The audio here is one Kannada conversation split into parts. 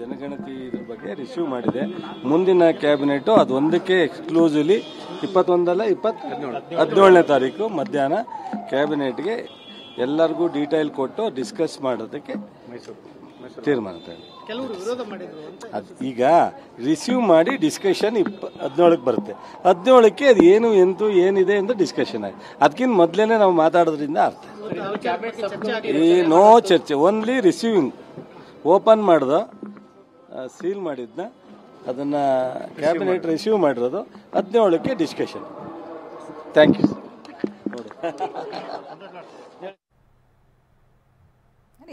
ಜನಗಣತಿ ಇದ್ರ ಬಗ್ಗೆ ರಿಸೀವ್ ಮಾಡಿದೆ. ಮುಂದಿನ ಕ್ಯಾಬಿನೆಟ್ ಅದು ಒಂದಕ್ಕೆ ಎಕ್ಸ್ಕ್ಲೂಸಿವ್ಲಿ 17ನೇ ತಾರೀಕು ಮಧ್ಯಾಹ್ನ ಕ್ಯಾಬಿನೆಟ್ಗೆ ಎಲ್ಲರಿಗೂ ಡೀಟೇಲ್ ಕೊಟ್ಟು ಡಿಸ್ಕಸ್ ಮಾಡೋದಕ್ಕೆ ತೀರ್ಮಾನ. ಈಗ ರಿಸೀವ್ ಮಾಡಿ ಡಿಸ್ಕಷನ್ 17ಕ್ಕೆ ಬರುತ್ತೆ. 17ಕ್ಕೆ ಅದು ಏನು ಎಂತೂ ಏನಿದೆ ಅಂತ ಡಿಸ್ಕಷನ್ ಆಯ್ತು. ಅದಕ್ಕಿಂತ ಮೊದಲೇನೆ ನಾವು ಮಾತಾಡೋದ್ರಿಂದ ಅರ್ಥ ನೋ ಚರ್ಚೆ, ಓನ್ಲಿ ರಿಸೀವಿಂಗ್. ಓಪನ್ ಮಾಡ್ದ ಸೀಲ್ ಮಾಡಿದ್ನ ಅದನ್ನ ಕ್ಯಾಬಿನೆಟ್ ರಿಸೀವ್ ಮಾಡಿರೋದು 17ಕ್ಕೆ ಡಿಸ್ಕಷನ್. Thank you.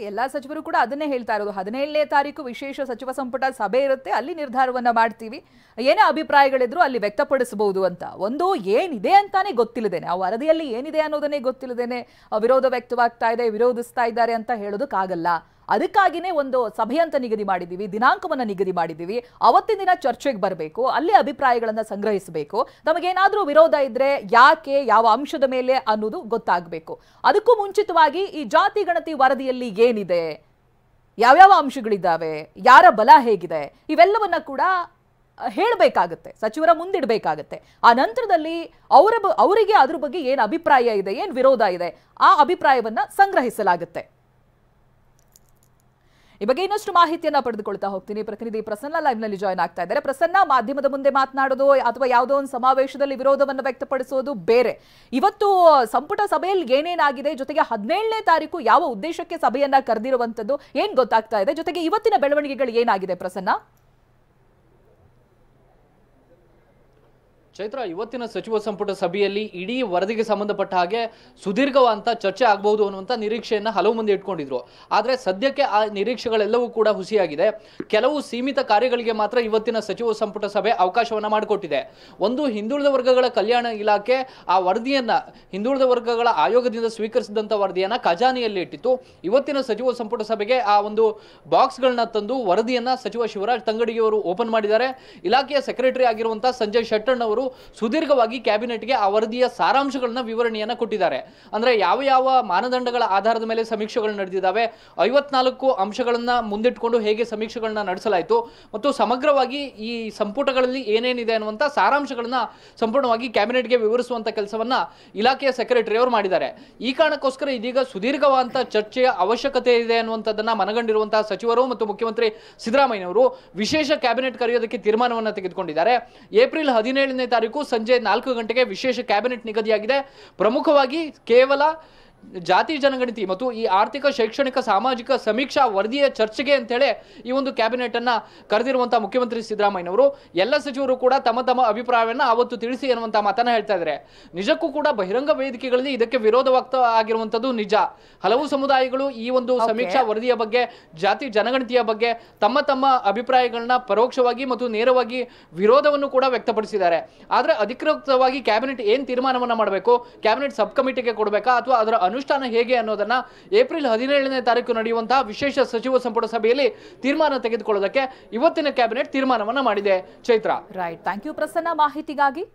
ಎಲ್ಲಾ ಸಚಿವರು ಕೂಡ ಅದನ್ನೇ ಹೇಳ್ತಾ ಇರೋದು. 17ನೇ ತಾರೀಕು ವಿಶೇಷ ಸಚಿವ ಸಂಪುಟ ಸಭೆ ಇರುತ್ತೆ, ಅಲ್ಲಿ ನಿರ್ಧಾರವನ್ನ ಮಾಡ್ತೀವಿ, ಏನೇ ಅಭಿಪ್ರಾಯಗಳಿದ್ರು ಅಲ್ಲಿ ವ್ಯಕ್ತಪಡಿಸಬಹುದು ಅಂತ. ಒಂದು ಏನಿದೆ ಅಂತಾನೆ ಗೊತ್ತಿಲ್ಲದೇನೆ, ಆ ವರದಿಯಲ್ಲಿ ಏನಿದೆ ಅನ್ನೋದನ್ನೇ ಗೊತ್ತಿಲ್ಲದೇನೆ ವಿರೋಧ ವ್ಯಕ್ತವಾಗ್ತಾ ಇದೆ, ವಿರೋಧಿಸ್ತಾ ಇದ್ದಾರೆ ಅಂತ ಹೇಳೋದಕ್ಕಾಗಲ್ಲ. ಅದಕ್ಕಾಗಿನೇ ಒಂದು ಸಭೆ ಅಂತ ನಿಗದಿ ಮಾಡಿದ್ದೀವಿ, ದಿನಾಂಕವನ್ನ ನಿಗದಿ ಮಾಡಿದ್ದೀವಿ. ಅವತ್ತಿನ ದಿನ ಚರ್ಚೆಗೆ ಬರಬೇಕು, ಅಲ್ಲಿ ಅಭಿಪ್ರಾಯಗಳನ್ನ ಸಂಗ್ರಹಿಸಬೇಕು. ನಮಗೇನಾದ್ರೂ ವಿರೋಧ ಇದ್ರೆ ಯಾಕೆ, ಯಾವ ಅಂಶದ ಮೇಲೆ ಅನ್ನೋದು ಗೊತ್ತಾಗಬೇಕು. ಅದಕ್ಕೂ ಮುಂಚಿತವಾಗಿ ಈ ಜಾತಿ ಗಣತಿ ವರದಿಯಲ್ಲಿ ಏನಿದೆ, ಯಾವ್ಯಾವ ಅಂಶಗಳಿದ್ದಾವೆ, ಯಾರ ಬಲ ಹೇಗಿದೆ, ಇವೆಲ್ಲವನ್ನ ಕೂಡ ಹೇಳಬೇಕಾಗತ್ತೆ, ಸಚಿವರ ಮುಂದಿಡಬೇಕಾಗತ್ತೆ. ಆ ನಂತರದಲ್ಲಿ ಅವರಿಗೆ ಅದ್ರ ಬಗ್ಗೆ ಏನು ಅಭಿಪ್ರಾಯ ಇದೆ, ಏನು ವಿರೋಧ ಇದೆ, ಆ ಅಭಿಪ್ರಾಯವನ್ನ ಸಂಗ್ರಹಿಸಲಾಗುತ್ತೆ. ಈ ಬಗ್ಗೆ ಇನ್ನಷ್ಟು ಮಾಹಿತಿಯನ್ನ ಪಡೆದುಕೊಳ್ತಾ ಹೋಗ್ತೀನಿ. ಪ್ರತಿನಿಧಿ ಪ್ರಸನ್ನ ಲೈವ್ ನಲ್ಲಿ ಜಾಯ್ನ್ ಆಗ್ತಾ ಇದ್ದಾರೆ. ಪ್ರಸನ್ನ, ಮಾಧ್ಯಮದ ಮುಂದೆ ಮಾತನಾಡೋದು ಅಥವಾ ಯಾವುದೋ ಒಂದು ಸಮಾವೇಶದಲ್ಲಿ ವಿರೋಧವನ್ನು ವ್ಯಕ್ತಪಡಿಸೋದು ಬೇರೆ. ಇವತ್ತು ಸಂಪುಟ ಸಭೆಯಲ್ಲಿ ಏನೇನಾಗಿದೆ, ಜೊತೆಗೆ 17ನೇ ತಾರೀಕು ಯಾವ ಉದ್ದೇಶಕ್ಕೆ ಸಭೆಯನ್ನ ಕರೆದಿರುವಂತದ್ದು ಏನ್ ಗೊತ್ತಾಗ್ತಾ ಇದೆ, ಜೊತೆಗೆ ಇವತ್ತಿನ ಬೆಳವಣಿಗೆಗಳು ಏನಾಗಿದೆ ಪ್ರಸನ್ನ? ಚೈತ್ರ, ಇವತ್ತಿನ ಸಚಿವ ಸಂಪುಟ ಸಭೆಯಲ್ಲಿ ಇಡೀ ವರದಿಗೆ ಸಂಬಂಧಪಟ್ಟ ಹಾಗೆ ಸುದೀರ್ಘವಾದಂಥ ಚರ್ಚೆ ಆಗಬಹುದು ಅನ್ನುವಂಥ ನಿರೀಕ್ಷೆಯನ್ನು ಹಲವು ಮಂದಿ ಇಟ್ಕೊಂಡಿದ್ರು. ಆದರೆ ಸದ್ಯಕ್ಕೆ ಆ ನಿರೀಕ್ಷೆಗಳೆಲ್ಲವೂ ಕೂಡ ಹುಸಿಯಾಗಿದೆ. ಕೆಲವು ಸೀಮಿತ ಕಾರ್ಯಗಳಿಗೆ ಮಾತ್ರ ಇವತ್ತಿನ ಸಚಿವ ಸಂಪುಟ ಸಭೆ ಅವಕಾಶವನ್ನು ಮಾಡಿಕೊಟ್ಟಿದೆ. ಒಂದು, ಹಿಂದುಳಿದ ವರ್ಗಗಳ ಕಲ್ಯಾಣ ಇಲಾಖೆ ಆ ವರದಿಯನ್ನು, ಹಿಂದುಳಿದ ವರ್ಗಗಳ ಆಯೋಗದಿಂದ ಸ್ವೀಕರಿಸಿದಂಥ ವರದಿಯನ್ನು ಖಜಾನೆಯಲ್ಲಿ ಇಟ್ಟಿತ್ತು. ಇವತ್ತಿನ ಸಚಿವ ಸಂಪುಟ ಸಭೆಗೆ ಆ ಒಂದು ಬಾಕ್ಸ್ಗಳನ್ನ ತಂದು ವರದಿಯನ್ನು ಸಚಿವ ಶಿವರಾಜ್ ತಂಗಡಗಿಯವರು ಓಪನ್ ಮಾಡಿದ್ದಾರೆ. ಇಲಾಖೆಯ ಸೆಕ್ರೆಟರಿ ಆಗಿರುವಂಥ ಸಂಜಯ್ ಶೆಟ್ಟರ್ ಅವರು ಸುದೀರ್ಘವಾಗಿ ಕ್ಯಾಬಿನೆಟ್ಗೆ ಆ ವರದಿಯ ಸಾರಾಂಶಗಳನ್ನ ವಿವರಣೆಯನ್ನ ಕೊಟ್ಟಿದ್ದಾರೆ. ಅಂದ್ರೆ ಯಾವ ಯಾವ ಮಾನದಂಡಗಳ ಆಧಾರದ ಮೇಲೆ ಸಮೀಕ್ಷೆಗಳು ನಡೆದಿದ್ದಾವೆ, 54 ಅಂಶಗಳನ್ನ ಮುಂದಿಟ್ಟುಕೊಂಡು ಹೇಗೆ ಸಮೀಕ್ಷೆಗಳನ್ನ ನಡೆಸಲಾಯಿತು, ಮತ್ತು ಸಮಗ್ರವಾಗಿ ಈ ಸಂಪುಟಗಳಲ್ಲಿ ಏನೇನಿದೆ ಅನ್ನುವಂಥ ಸಾರಾಂಶಗಳನ್ನ ಸಂಪೂರ್ಣವಾಗಿ ಕ್ಯಾಬಿನೆಟ್ಗೆ ವಿವರಿಸುವಂತ ಕೆಲಸವನ್ನ ಇಲಾಖೆಯ ಸೆಕ್ರೆಟರಿ ಅವರು ಮಾಡಿದ್ದಾರೆ. ಈ ಕಾರಣಕ್ಕೋಸ್ಕರ ಇದೀಗ ಸುದೀರ್ಘವಾದಂತಹ ಚರ್ಚೆಯ ಅವಶ್ಯಕತೆ ಇದೆ ಅನ್ನುವಂಥದ್ದನ್ನ ಮನಗಂಡಿರುವಂತಹ ಸಚಿವರು ಮತ್ತು ಮುಖ್ಯಮಂತ್ರಿ ಸಿದ್ದರಾಮಯ್ಯನವರು ವಿಶೇಷ ಕ್ಯಾಬಿನೆಟ್ ಕರೆಯೋದಕ್ಕೆ ತೀರ್ಮಾನವನ್ನು ತೆಗೆದುಕೊಂಡಿದ್ದಾರೆ. ಏಪ್ರಿಲ್ 17ನೇ ತಾರೀಕು ಸಂಜೆ 4 ಗಂಟೆಗೆ ವಿಶೇಷ ಕ್ಯಾಬಿನೆಟ್ ನಿಗದಿಯಾಗಿದೆ. ಪ್ರಮುಖವಾಗಿ ಕೇವಲ ಜಾತಿ ಜನಗಣತಿ ಮತ್ತು ಈ ಆರ್ಥಿಕ, ಶೈಕ್ಷಣಿಕ, ಸಾಮಾಜಿಕ ಸಮೀಕ್ಷಾ ವರದಿಯ ಚರ್ಚೆಗೆ ಅಂತೇಳಿ ಈ ಒಂದು ಕ್ಯಾಬಿನೆಟ್ ಅನ್ನ ಕರೆದಿರುವಂತಹ ಮುಖ್ಯಮಂತ್ರಿ ಸಿದ್ದರಾಮಯ್ಯನವರು ಎಲ್ಲ ಸಚಿವರು ಕೂಡ ತಮ್ಮ ತಮ್ಮ ಅಭಿಪ್ರಾಯವನ್ನ ಅವತ್ತು ತಿಳಿಸಿ ಅನ್ನುವಂತ ಮಾತನ್ನ ಹೇಳ್ತಾ ಇದ್ದಾರೆ. ನಿಜಕ್ಕೂ ಕೂಡ ಬಹಿರಂಗ ವೇದಿಕೆಗಳಲ್ಲಿ ಇದಕ್ಕೆ ವಿರೋಧವಾಗ್ತಾ ಆಗಿರುವಂತದ್ದು ನಿಜ. ಹಲವು ಸಮುದಾಯಗಳು ಈ ಒಂದು ಸಮೀಕ್ಷಾ ವರದಿಯ ಬಗ್ಗೆ, ಜಾತಿ ಜನಗಣತಿಯ ಬಗ್ಗೆ ತಮ್ಮ ತಮ್ಮ ಅಭಿಪ್ರಾಯಗಳನ್ನ ಪರೋಕ್ಷವಾಗಿ ಮತ್ತು ನೇರವಾಗಿ ವಿರೋಧವನ್ನು ಕೂಡ ವ್ಯಕ್ತಪಡಿಸಿದ್ದಾರೆ. ಆದ್ರೆ ಅಧಿಕೃತವಾಗಿ ಕ್ಯಾಬಿನೆಟ್ ಏನ್ ತೀರ್ಮಾನವನ್ನ ಮಾಡಬೇಕು, ಕ್ಯಾಬಿನೆಟ್ ಸಬ್ ಕಮಿಟಿಗೆ ಕೊಡಬೇಕಾ ಅಥವಾ ಅದರ ಅನುಷ್ಠಾನ ಹೇಗೆ ಅನ್ನೋದನ್ನ ಏಪ್ರಿಲ್ 17ನೇ ತಾರೀಕು ನಡೆಯುವಂತಹ ವಿಶೇಷ ಸಚಿವ ಸಂಪುಟ ಸಭೆಯಲ್ಲಿ ತೀರ್ಮಾನ ತೆಗೆದುಕೊಳ್ಳೋದಕ್ಕೆ ಇವತ್ತಿನ ಕ್ಯಾಬಿನೆಟ್ ತೀರ್ಮಾನವನ್ನ ಮಾಡಿದೆ. Chaitra, right, thank you Prasanna ಮಾಹಿತಿಗಾಗಿ.